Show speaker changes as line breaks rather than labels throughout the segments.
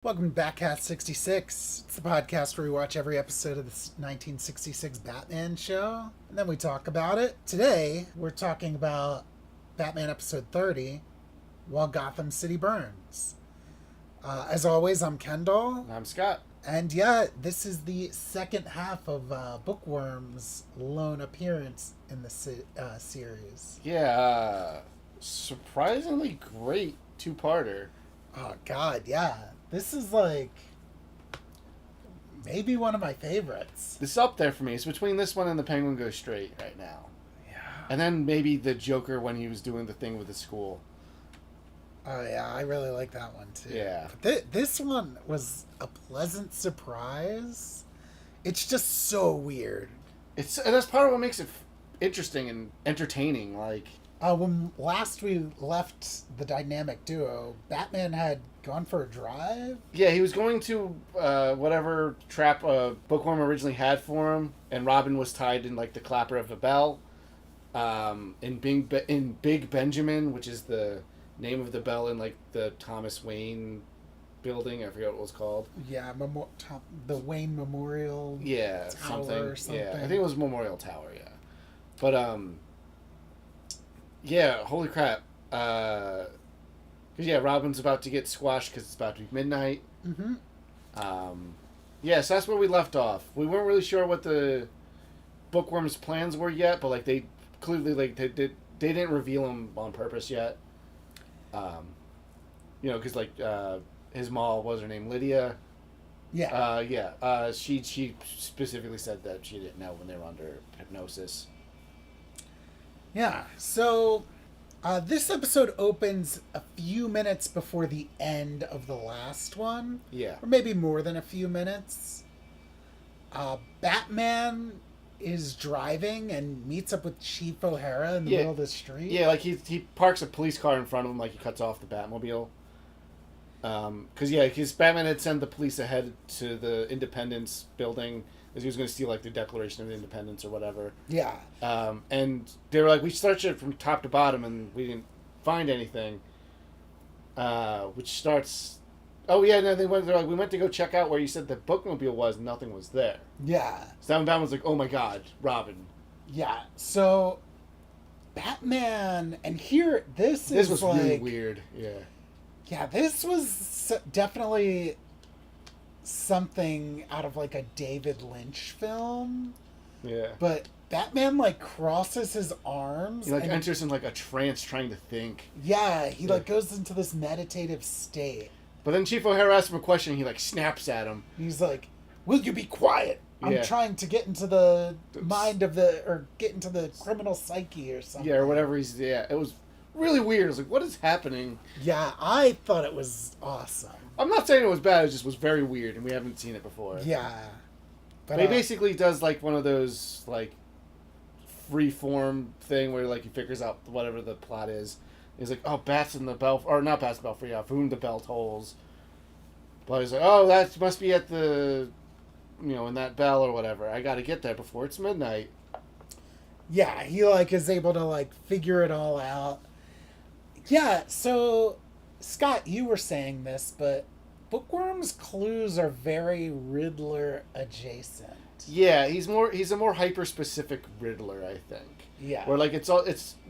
Welcome to Batcast 66. It's the podcast where we watch every episode of the 1966 Batman show, and then we talk about it. Today, we're talking about Batman episode 30, While Gotham City Burns. As always, I'm Kendall.
I'm Scott.
And yeah, this is the second half of Bookworm's lone appearance in the series.
Yeah, surprisingly great two-parter.
Oh, God, yeah. This is like maybe one of my favorites.
This is up there for me. It's between this one and The Penguin Goes Straight right now.
Yeah.
And then maybe the Joker when he was doing the thing with the school.
Oh, yeah, I really like that one, too.
Yeah.
But this one was a pleasant surprise. It's just so weird.
And that's part of what makes it interesting and entertaining. Like,
when last we left the dynamic duo, Batman had gone for a drive.
yeah, he was going to whatever trap Bookworm originally had for him, and Robin was tied in like the clapper of a bell. In Big Benjamin, which is the name of the bell in like the Thomas Wayne building. I forget what it was called.
Yeah, the Wayne Memorial.
Yeah,
Tower or something.
Yeah, I think it was Memorial Tower. Yeah, but yeah, holy crap. Because yeah, Robin's about to get squashed because it's about to be midnight.
Mm-hmm.
Yeah, so that's where we left off. We weren't really sure what the Bookworm's plans were yet, but like they clearly they didn't reveal them on purpose yet. Because like his mom, was her name Lydia?
Yeah.
She specifically said that she didn't know when they were under hypnosis.
Yeah. So this episode opens a few minutes before the end of the last one.
Yeah.
Or maybe more than a few minutes. Batman is driving and meets up with Chief O'Hara in the middle of the street.
Yeah, like he parks a police car in front of him, like he cuts off the Batmobile. Because Batman had sent the police ahead to the Independence building as he was going to steal like the Declaration of Independence or whatever.
Yeah.
And they were like, we searched it from top to bottom and we didn't find anything. Which starts. Oh yeah, no, they're like, we went to go check out where you said the bookmobile was, and nothing was there.
Yeah.
So then Batman was like, oh my god, Robin.
Yeah. So Batman, and here this
was
like,
really weird. Yeah.
Yeah, this was definitely something out of like a David Lynch film.
Yeah.
But Batman like crosses his arms.
He like
and
enters in like a trance trying to think.
yeah, he like goes into this meditative state.
But then Chief O'Hara asks him a question and he like snaps at him.
He's like, will you be quiet? I'm trying to get into the mind of get into the criminal psyche or something.
Yeah, or whatever it was really weird. I was like, what is happening?
Yeah, I thought it was awesome.
I'm not saying it was bad, it just was very weird and we haven't seen it before.
Yeah.
But he basically does like one of those like free form thing where like he figures out whatever the plot is. He's like, oh, bats in the bell, or not bats in the belfry, yeah, for whom the bell tolls. But he's like, oh, that must be at the, in that bell or whatever. I gotta get there before it's midnight.
Yeah, he like is able to like figure it all out. Yeah, so Scott, you were saying this, but Bookworm's clues are very Riddler adjacent.
Yeah, he's a more hyper specific Riddler, I think.
Yeah.
Where like it's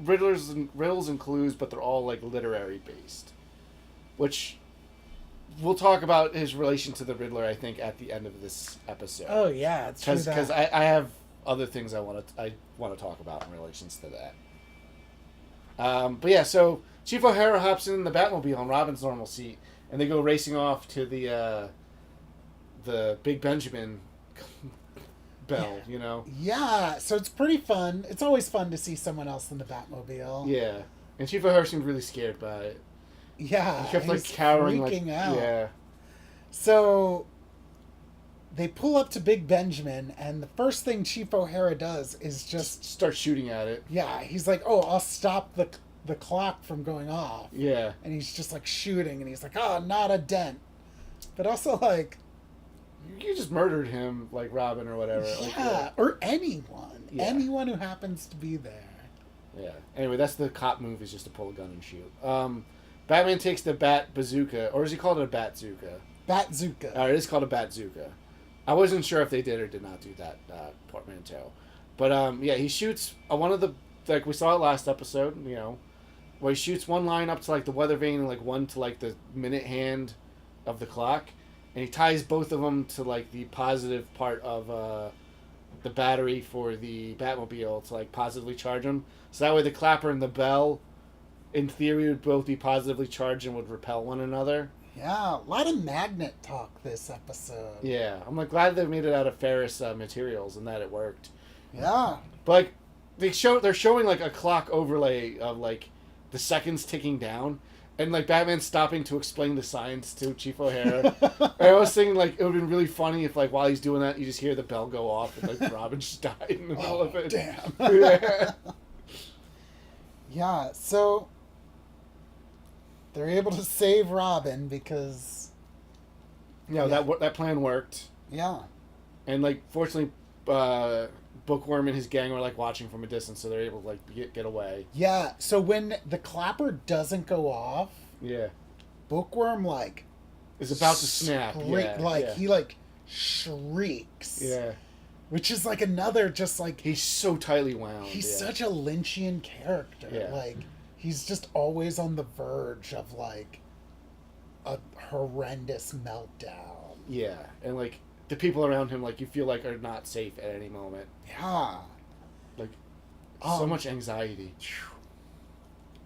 riddles and clues, but they're all like literary based. Which we'll talk about his relation to the Riddler, I think, at the end of this episode.
Oh yeah, it's true.
Because I have other things I want to talk about in relations to that. But yeah, so Chief O'Hara hops in the Batmobile on Robin's normal seat, and they go racing off to the Big Benjamin bell,
Yeah, so it's pretty fun. It's always fun to see someone else in the Batmobile.
Yeah, and Chief O'Hara seemed really scared by it.
Yeah,
he kept like cowering,
freaking out.
Yeah.
So they pull up to Big Benjamin, and the first thing Chief O'Hara does is just
start shooting at it.
Yeah, he's like, "Oh, I'll stop the clock from going off."
Yeah,
and he's just like shooting, and he's like, "Oh, not a dent," but also like.
You just murdered him, like Robin or whatever.
Yeah, or anyone. Yeah. Anyone who happens to be there.
Yeah. Anyway, that's the cop move, is just to pull a gun and shoot. Batman takes the bat bazooka, or is he called it a batzooka?
Bazooka.
It is called a Bazooka. I wasn't sure if they did or did not do that portmanteau. But, yeah, he shoots one of the... Like, we saw it last episode, you know, where he shoots one line up to, like, the weather vane and, like, one to, like, the minute hand of the clock. And he ties both of them to, like, the positive part of the battery for the Batmobile to, like, positively charge them. So that way the clapper and the bell, in theory, would both be positively charged and would repel one another.
Yeah, a lot of magnet talk this episode.
Yeah, I'm, like, glad they made it out of ferrous materials and that it worked.
Yeah.
But, like, they're showing, like, a clock overlay of, like, the seconds ticking down. And, like, Batman's stopping to explain the science to Chief O'Hara. And I was thinking, like, it would have been really funny if, like, while he's doing that, you just hear the bell go off and, like, Robin just died in the middle of it.
Damn.
Yeah.
Yeah, so they're able to save Robin because...
You know, that plan worked.
Yeah.
And, like, fortunately, Bookworm and his gang were, like, watching from a distance, so they're able to, like, get away.
Yeah, so when the clapper doesn't go off...
Yeah.
Bookworm, like...
Is about to snap.
He, like, shrieks.
Yeah.
Which is, like, another just, like...
He's so tightly wound.
He's such a Lynchian character.
Yeah.
Like, he's just always on the verge of, like, a horrendous meltdown.
Yeah, and, like, the people around him, like, you feel like are not safe at any moment.
Yeah.
Like, so much anxiety.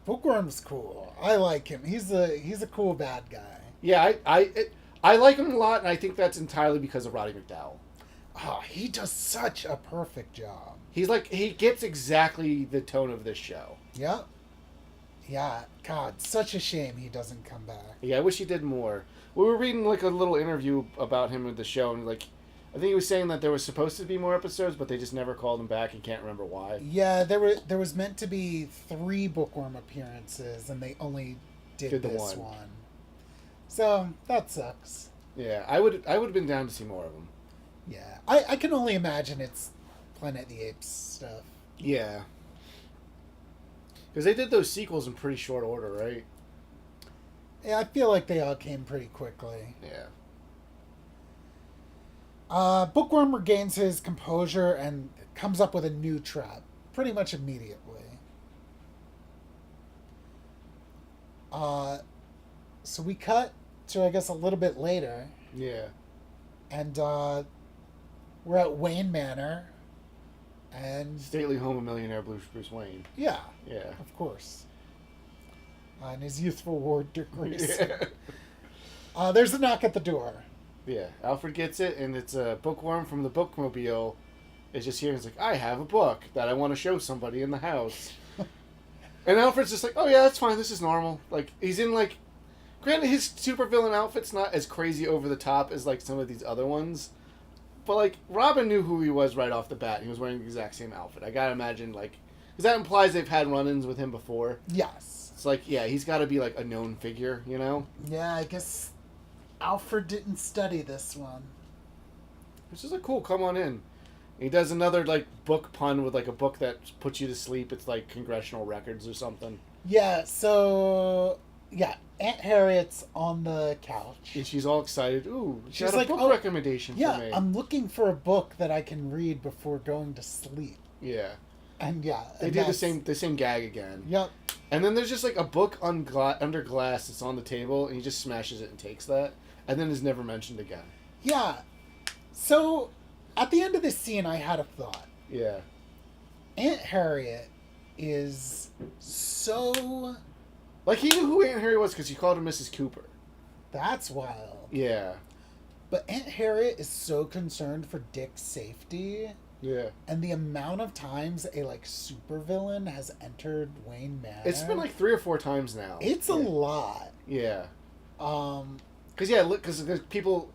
Bookworm's cool. I like him. He's a cool bad guy.
Yeah, I like him a lot, and I think that's entirely because of Roddy McDowall.
Oh, he does such a perfect job.
He's like, he gets exactly the tone of this show.
Yep. Yeah, God, such a shame he doesn't come back.
Yeah, I wish he did more. We were reading, like, a little interview about him with the show, and, like, I think he was saying that there was supposed to be more episodes, but they just never called him back and can't remember why.
Yeah, there was meant to be 3 Bookworm appearances, and they only did this one. So, that sucks.
Yeah, I would have been down to see more of him.
Yeah, I can only imagine it's Planet of the Apes stuff.
Yeah. Because they did those sequels in pretty short order, right?
Yeah, I feel like they all came pretty quickly.
Yeah.
Bookworm regains his composure and comes up with a new trap pretty much immediately. So we cut to, I guess, a little bit later.
Yeah.
And we're at Wayne Manor. And
stately home of millionaire Bruce Wayne.
Yeah.
Yeah.
Of course. And his youthful ward, Dick Grayson.
Yeah.
There's a knock at the door.
Yeah. Alfred gets it, and it's a Bookworm from the Bookmobile. Is just here and he's like, I have a book that I want to show somebody in the house. And Alfred's just like, oh yeah, that's fine, this is normal. Like, he's in, like, granted his supervillain outfit's not as crazy over the top as, like, some of these other ones. But, like, Robin knew who he was right off the bat. He was wearing the exact same outfit. I gotta imagine, like... Because that implies they've had run-ins with him before.
Yes.
It's like, yeah, he's gotta be, like, a known figure, you know?
Yeah, I guess Alfred didn't study this one.
Which is like, cool, come on in. He does another, like, book pun with, like, a book that puts you to sleep. It's, like, congressional records or something.
Yeah, so... Yeah, Aunt Harriet's on the couch.
And she's all excited. Ooh, she's got
like,
a book recommendation for me.
Yeah, I'm looking for a book that I can read before going to sleep.
Yeah.
And yeah.
They do the same gag again.
Yep.
And then there's just, like, a book under glass that's on the table, and he just smashes it and takes that, and then is never mentioned again.
Yeah. So, at the end of this scene, I had a thought.
Yeah.
Aunt Harriet is so...
Like, he knew who Aunt Harriet was because he called her Mrs. Cooper.
That's wild.
Yeah.
But Aunt Harriet is so concerned for Dick's safety.
Yeah.
And the amount of times a, like, supervillain has entered Wayne Manor.
It's been, like, 3 or 4 times now.
It's a lot.
Yeah.
Because,
yeah, look, because people...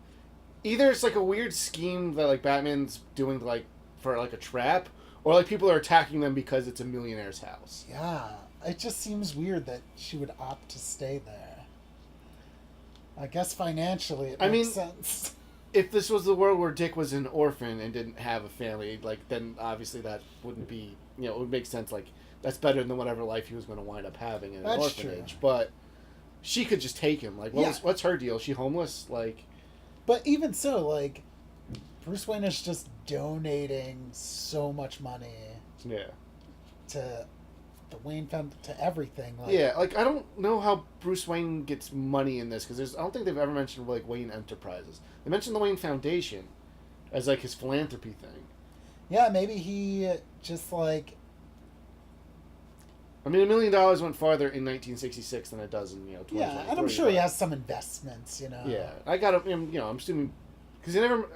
Either it's, like, a weird scheme that, like, Batman's doing, like, for, like, a trap, or, like, people are attacking them because it's a millionaire's house.
Yeah. It just seems weird that she would opt to stay there. I guess financially it makes sense.
If this was the world where Dick was an orphan and didn't have a family, like, then obviously that wouldn't be, you know, it would make sense, like, that's better than whatever life he was going to wind up having in an orphanage.
True.
But she could just take him. Like, what's her deal? Is she homeless? Like...
But even so, like, Bruce Wayne is just donating so much money
Yeah.
to the Wayne Found to everything. Like,
Yeah, like I don't know how Bruce Wayne gets money in this because I don't think they've ever mentioned like Wayne Enterprises. They mentioned the Wayne Foundation as like his philanthropy thing.
Yeah, maybe he just like.
I mean, $1 million went farther in 1966 than it does in 2023.
Yeah, and I'm sure he has some investments.
Yeah, I got to I'm assuming because they never,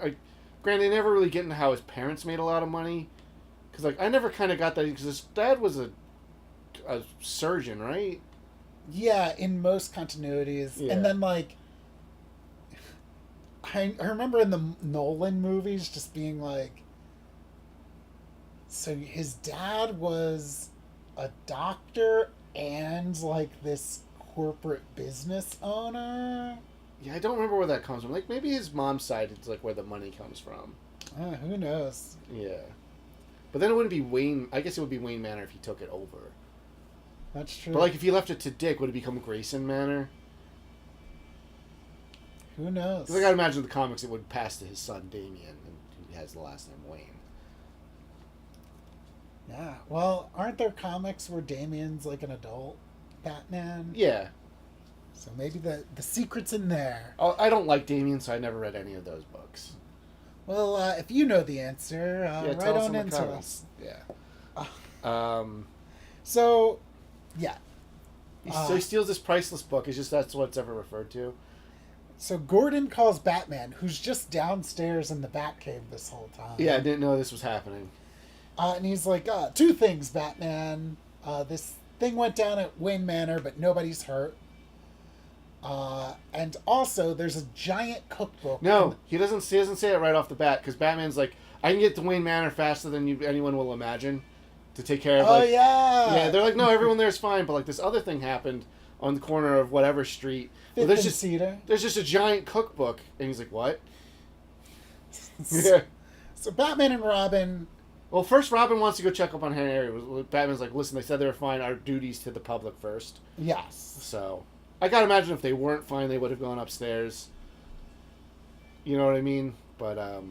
granted, they never really get into how his parents made a lot of money. Because like I never kind of got that because his dad was a surgeon, right?
Yeah, in most continuities,
Yeah.
and then like. I remember in the Nolan movies just being like, so his dad was a doctor and like this corporate business owner.
Yeah, I don't remember where that comes from. Like maybe his mom's side is like where the money comes from.
Who knows?
Yeah, but then it wouldn't be Wayne. I guess it would be Wayne Manor if he took it over.
That's true.
But like if he left it to Dick, would it become Grayson Manor?
Who knows?
Because I gotta imagine the comics it would pass to his son Damian, and he has the last name Wayne.
Yeah. Well, aren't there comics where Damien's like an adult Batman?
Yeah.
So maybe the secret's in there.
Oh, I don't like Damian, so I never read any of those books.
Well, if you know the answer,
Yeah,
write
tell us
on
in the
into
comments.
us.
Yeah.
So, yeah.
So he steals this priceless book. It's just that's what it's ever referred to.
So Gordon calls Batman, who's just downstairs in the Batcave this whole time.
Yeah, I didn't know this was happening.
And he's like, two things, Batman. This thing went down at Wayne Manor, but nobody's hurt. And also, there's a giant cookbook.
No, he doesn't say it right off the bat because Batman's like, I can get to Wayne Manor faster than anyone will imagine to take care of. Like, yeah, they're like, no, everyone there's fine, but like this other thing happened on the corner of whatever street. Well, there's just a giant cookbook, and he's like, what? Yeah.
So Batman and Robin.
Well, first Robin wants to go check up on Harry. Batman's like, listen, they said they were fine. Our duty's to the public first.
Yes.
So I gotta imagine if they weren't fine, they would have gone upstairs. You know what I mean? But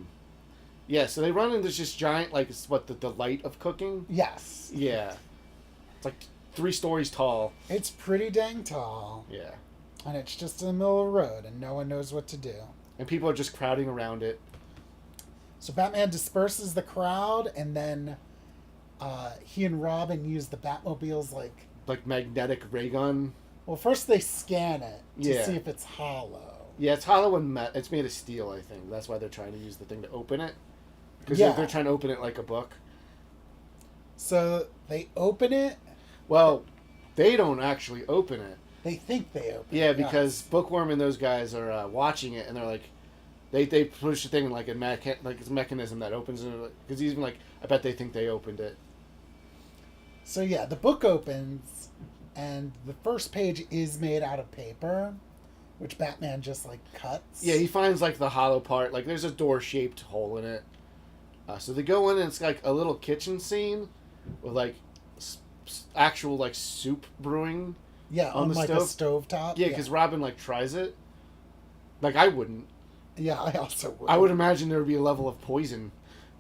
yeah. So they run into this giant, like, it's what, the delight of cooking.
Yes.
Yeah. It's like 3 stories tall.
It's pretty dang tall.
Yeah.
And it's just in the middle of the road, and no one knows what to do.
And people are just crowding around it.
So Batman disperses the crowd, and then he and Robin use the Batmobile's
like magnetic ray gun.
Well, first they scan it to
Yeah.
see if it's hollow.
Yeah, it's hollow and it's made of steel, I think. That's why they're trying to use the thing to open it. Because they're trying to open it like a book.
So they open it.
Well, they don't actually open it.
They think they open it.
Yeah, because Bookworm and those guys are watching it, and they're like, they push the thing like it's a mechanism that opens it. Because he's even like, I bet they think they opened it.
So yeah, the book opens, and the first page is made out of paper, which Batman just like cuts.
Yeah, he finds like the hollow part. Like there's a door-shaped hole in it. So they go in, and it's like a little kitchen scene with like actual like soup brewing.
Yeah, on
the
like a stovetop.
Yeah, because Robin like tries it. Like I wouldn't.
Yeah, I also would.
I would imagine there would be a level of poison,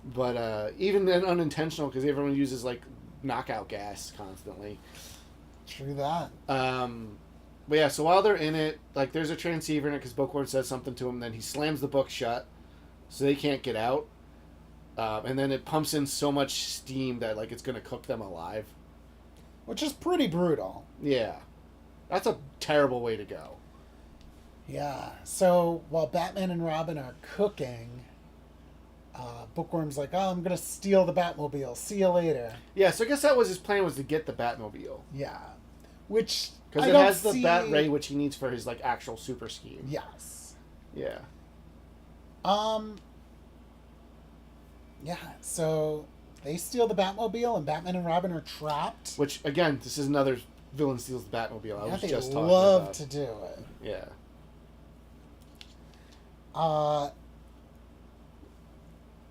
but even then unintentional because everyone uses like knockout gas constantly.
True that.
But yeah, so while they're in it, like there's a transceiver in it because Bookworm says something to him. Then he slams the book shut, so they can't get out. And then it pumps in so much steam that like it's gonna cook them alive.
Which is pretty brutal.
Yeah, that's a terrible way to go.
Yeah. So while Batman and Robin are cooking, Bookworm's like, "Oh, I'm gonna steal the Batmobile. See you later."
Yeah, so I guess that was his plan, was to get the Batmobile.
Yeah. Which
because it has the Bat Ray, which he needs for his like actual super scheme.
Yes.
Yeah.
Yeah. So they steal the Batmobile, and Batman and Robin are trapped.
Which again, this is another villain steals the Batmobile. I was
they
just talking
love
about.
to do it.
Yeah.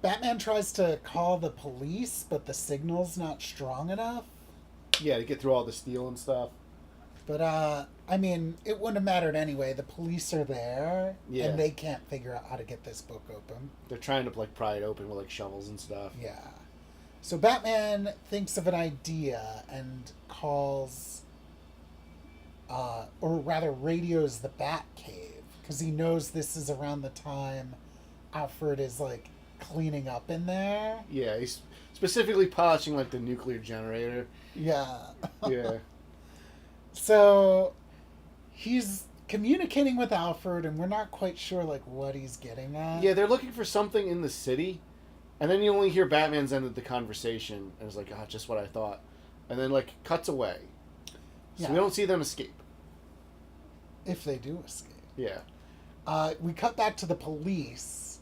Batman tries to call the police, but the signal's not strong enough.
Yeah, to get through all the steel and stuff.
But I I mean, it wouldn't have mattered anyway. The police are there,
Yeah.
and they can't figure out how to get this book open.
They're trying to like pry it open with like shovels and stuff.
Yeah. So Batman thinks of an idea and calls, or rather radios the Batcave, because he knows this is around the time Alfred is like cleaning up in there.
Yeah, he's specifically polishing like the nuclear generator.
Yeah.
Yeah.
So he's communicating with Alfred, and we're not quite sure like what he's getting at.
Yeah, they're looking for something in the city, and then you only hear Batman's end of the conversation, and it's like, ah, just what I thought, and then like cuts away. So we don't see them escape.
If they do escape.
Yeah.
We cut back to the police,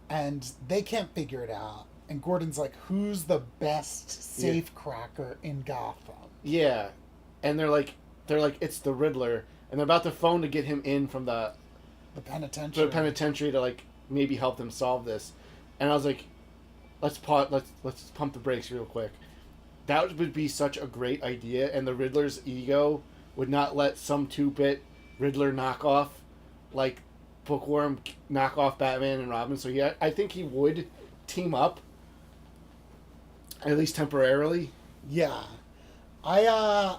and they can't figure it out. And Gordon's like, "Who's the best safe cracker in Gotham?"
Yeah, and they're like, it's the Riddler, and they're about to phone to get him in from the penitentiary to like maybe help them solve this. And I was like, let's pump the brakes real quick. That would be such a great idea, and the Riddler's ego would not let some 2-bit Riddler knockoff, like Bookworm, knock off Batman and Robin. So I think he would team up, at least temporarily.
Yeah, I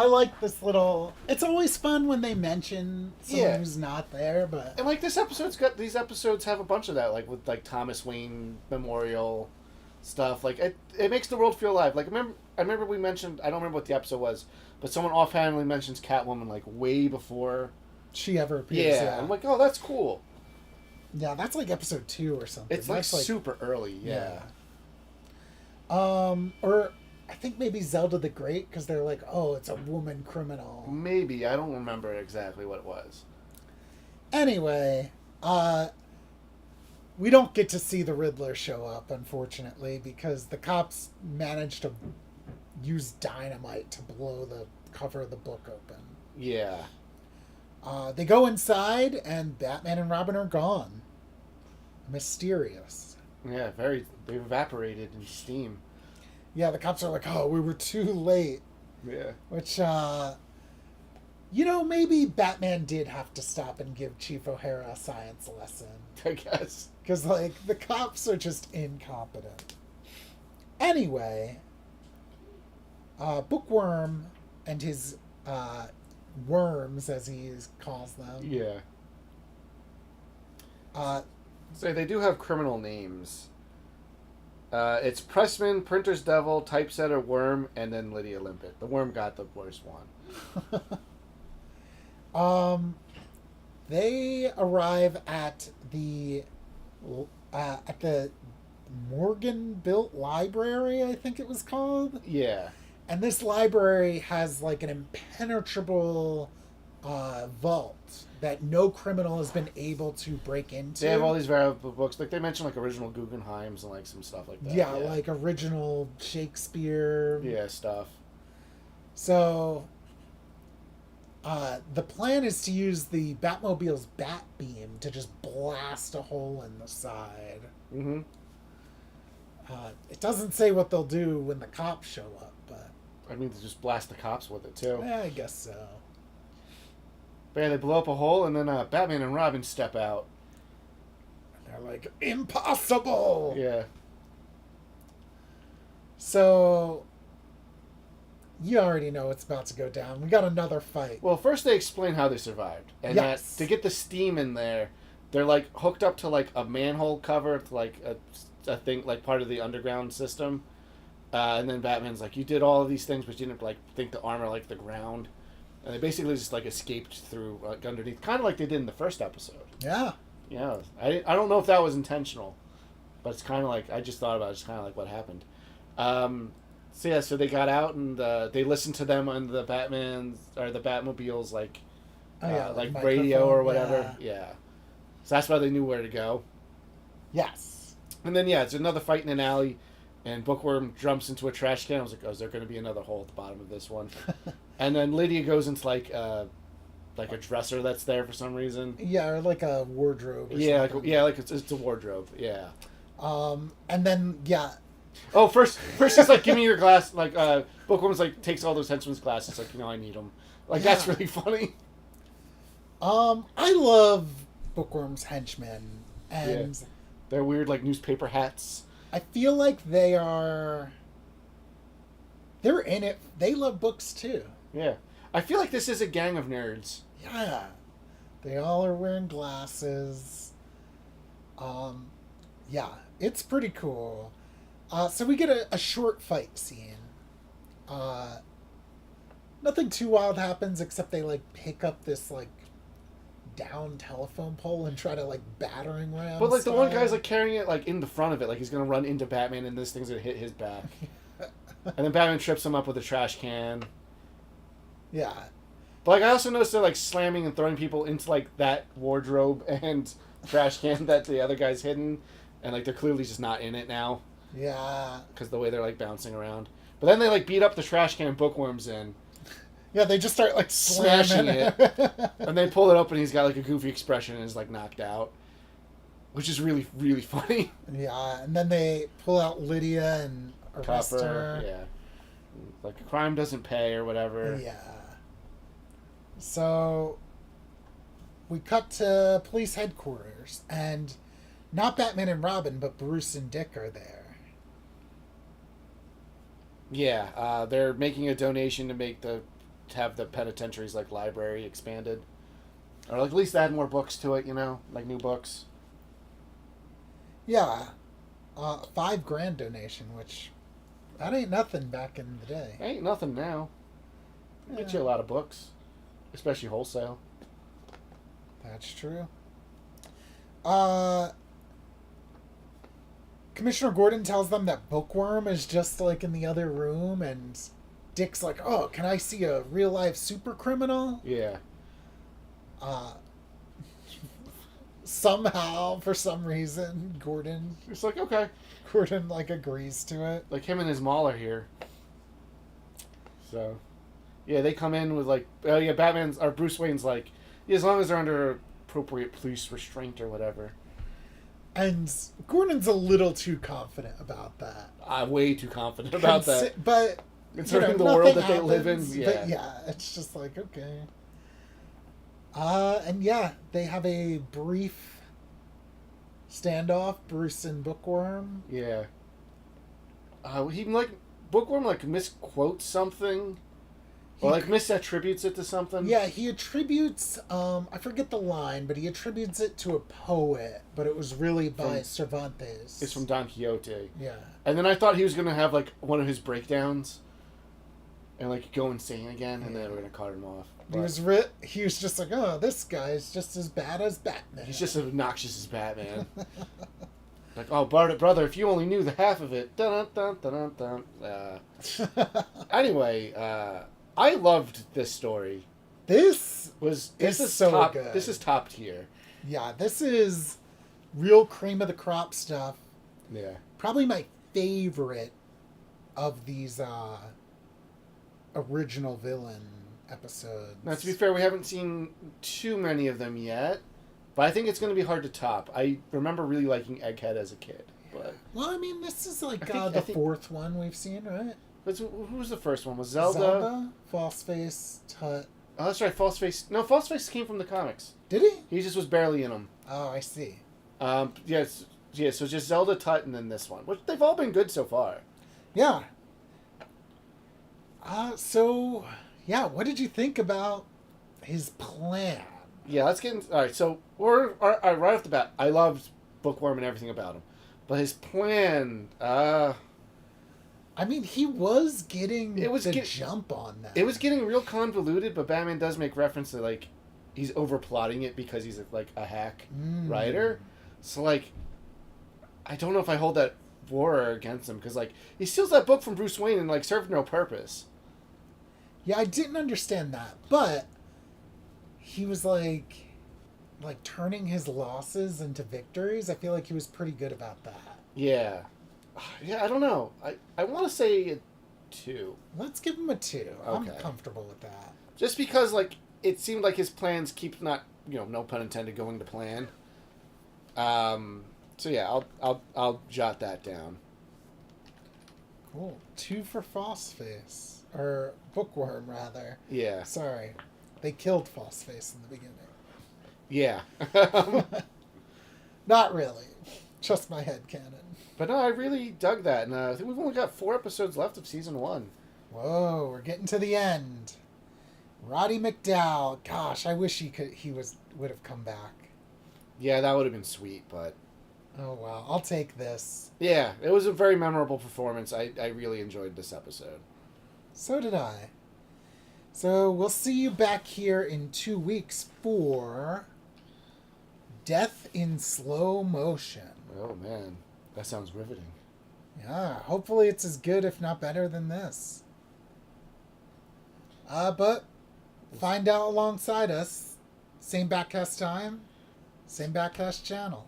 like this little. It's always fun when they mention someone who's not there, but
and like these episodes have a bunch of that, like with like Thomas Wayne Memorial stuff. Like it makes the world feel alive. Like I remember we mentioned, I don't remember what the episode was, but someone offhandedly mentions Catwoman like way before
she ever appears.
Yeah, I'm like, oh, that's cool.
Yeah, that's like episode 2 or something.
It's like super early. Yeah.
Or I think maybe Zelda the Great, because they're like, oh, it's a woman criminal.
Maybe. I don't remember exactly what it was.
Anyway, we don't get to see the Riddler show up, unfortunately, because the cops managed to use dynamite to blow the cover of the book open.
Yeah.
They go inside, and Batman and Robin are gone. Mysterious.
Yeah, they evaporated in steam.
Yeah, the cops are like, oh, we were too late.
Yeah.
Which, maybe Batman did have to stop and give Chief O'Hara a science lesson.
I guess.
Because, like, the cops are just incompetent. Anyway, Bookworm and his worms, as he calls them.
Yeah. So they do have criminal names. It's Pressman, Printer's Devil, Typesetter, Worm, and then Lydia Limpet. The Worm got the worst one.
They arrive at the Morgan-built library, I think it was called.
Yeah.
And this library has like an impenetrable vault that no criminal has been able to break into.
They have all these valuable books. Like they mentioned like original Guggenheims and like some stuff like that.
Yeah, like original Shakespeare.
Yeah, stuff.
So the plan is to use the Batmobile's bat beam to just blast a hole in the side.
Mm-hmm.
It doesn't say what they'll do when the cops show up, but
I mean, they just blast the cops with it too.
Yeah, I guess so.
But yeah, they blow up a hole, and then Batman and Robin step out.
And they're like, impossible!
Yeah.
So, you already know what's about to go down. We got another fight.
Well, first they explain how they survived. And that to get the steam in there, they're like hooked up to like a manhole cover, to like a thing, like part of the underground system. And then Batman's like, you did all of these things, but you didn't like think the armor like the ground. And they basically just like escaped through like underneath, kind of like they did in the first episode.
Yeah.
Yeah. I don't know if that was intentional, but it's kind of like, I just thought about it, it's kind of like what happened. So they got out and they listened to them on the Batmobile's like radio or whatever. Yeah. So that's why they knew where to go.
Yes.
And then it's another fight in an alley, and Bookworm jumps into a trash can. I was like, oh, is there going to be another hole at the bottom of this one? And then Lydia goes into like a dresser that's there for some reason.
Yeah, or like a wardrobe. Or
something. Like it's a wardrobe. Yeah.
And then
Oh, first she's like, give me your glass. Like, Bookworm's like takes all those henchmen's glasses. Like, I need them. Like, that's really funny.
I love Bookworm's henchmen, and
they're weird, like, newspaper hats.
I feel like they're in it. They love books too.
Yeah. I feel like this is a gang of nerds.
Yeah. They all are wearing glasses. Yeah, it's pretty cool. So we get a short fight scene. Nothing too wild happens except they like pick up this like down telephone pole and try to like battering ram.
But like the one guy's like carrying it like in the front of it, like he's gonna run into Batman and this thing's gonna hit his back. And then Batman trips him up with a trash can.
Yeah.
But like I also noticed they're like slamming and throwing people into like that wardrobe and trash can that the other guy's hidden, and like they're clearly just not in it now.
Yeah.
Because the way they're like bouncing around. But then they like beat up the trash can Bookworm's in.
Yeah, they just start like
smashing it. And they pull it up and he's got like a goofy expression and is like knocked out. Which is really, really funny.
Yeah, and then they pull out Lydia and arrest her.
Yeah. Like crime doesn't pay or whatever.
Yeah. So we cut to police headquarters and not Batman and Robin, but Bruce and Dick are there.
Yeah, they're making a donation to have the penitentiary's like library expanded, or like at least add more books to it. You know, like new books.
Yeah, $5,000 donation, which that ain't nothing back in the day.
Ain't nothing now. Get you a lot of books, especially wholesale.
That's true. Commissioner Gordon tells them that Bookworm is just like in the other room, and Dick's like, "Oh, can I see a real life super criminal?"
Yeah.
Somehow, for some reason, Gordon
It's like, okay.
Gordon like agrees to it.
Like him and his mall are here. So, yeah, they come in with like, oh yeah, Bruce Wayne's like, yeah, as long as they're under appropriate police restraint or whatever.
And Gordon's a little too confident about that.
I'm way too confident about that.
But
concerning the world that they live in, yeah.
But yeah, it's just like, okay. And yeah, they have a brief standoff, Bruce and Bookworm.
Yeah. He like Bookworm like misquotes something, or like misattributes it to something.
Yeah, he attributes I forget the line, but he attributes it to a poet, but it was really by Cervantes.
It's from Don Quixote.
Yeah.
And then I thought he was gonna have like one of his breakdowns, and like go insane again, and then we're gonna cut him off. But
he was just like, oh, this guy's just as bad as Batman.
He's just as obnoxious as Batman. Like, oh, brother, if you only knew the half of it. Dun, dun, dun, dun, dun. Anyway, I loved this story.
This is so
top,
good.
This is top tier.
Yeah, this is real cream of the crop stuff.
Yeah.
Probably my favorite of these original villain episodes.
Now, to be fair, we haven't seen too many of them yet, but I think it's going to be hard to top. I remember really liking Egghead as a kid. But
well, I mean, this is like the fourth one we've seen, right?
Who was the first one? Was Zelda?
Zelda, Falseface, Tut.
Oh, that's right, Falseface. No, Falseface came from the comics.
Did he?
He just was barely in them.
Oh, I see.
Yes, yeah, so just Zelda, Tut, and then this one. Which they've all been good so far.
Yeah. So, yeah, what did you think about his plan?
Yeah, let's get into... Alright, so, right off the bat, I loved Bookworm and everything about him. But his plan, I
mean, he was getting jump on that.
It was getting real convoluted, but Batman does make reference to, like, he's over-plotting it because he's, like, a hack writer. So, like, I don't know if I hold that for or against him, because, like, he steals that book from Bruce Wayne and, like, served no purpose.
Yeah, I didn't understand that, but he was, like turning his losses into victories. I feel like he was pretty good about that.
Yeah. Yeah, I don't know. I want to say a 2.
Let's give him a 2.
Okay.
I'm comfortable with that.
Just because, like, it seemed like his plans keep not, no pun intended, going to plan. So yeah, I'll jot that down.
Cool. 2 for Falseface. Or Bookworm, rather.
Yeah.
Sorry. They killed Falseface in the beginning.
Yeah.
Not really. Just my headcanon.
But no, I really dug that. And I think we've only got 4 episodes left of season 1.
Whoa, we're getting to the end. Roddy McDowell. Gosh, I wish would have come back.
Yeah, that would have been sweet, but...
Oh, wow. I'll take this.
Yeah, it was a very memorable performance. I really enjoyed this episode.
So did I. So we'll see you back here in 2 weeks for Death in Slow Motion.
Oh, man. That sounds riveting.
Yeah, hopefully it's as good, if not better, than this. But find out alongside us. Same Batcast time, same Batcast channel.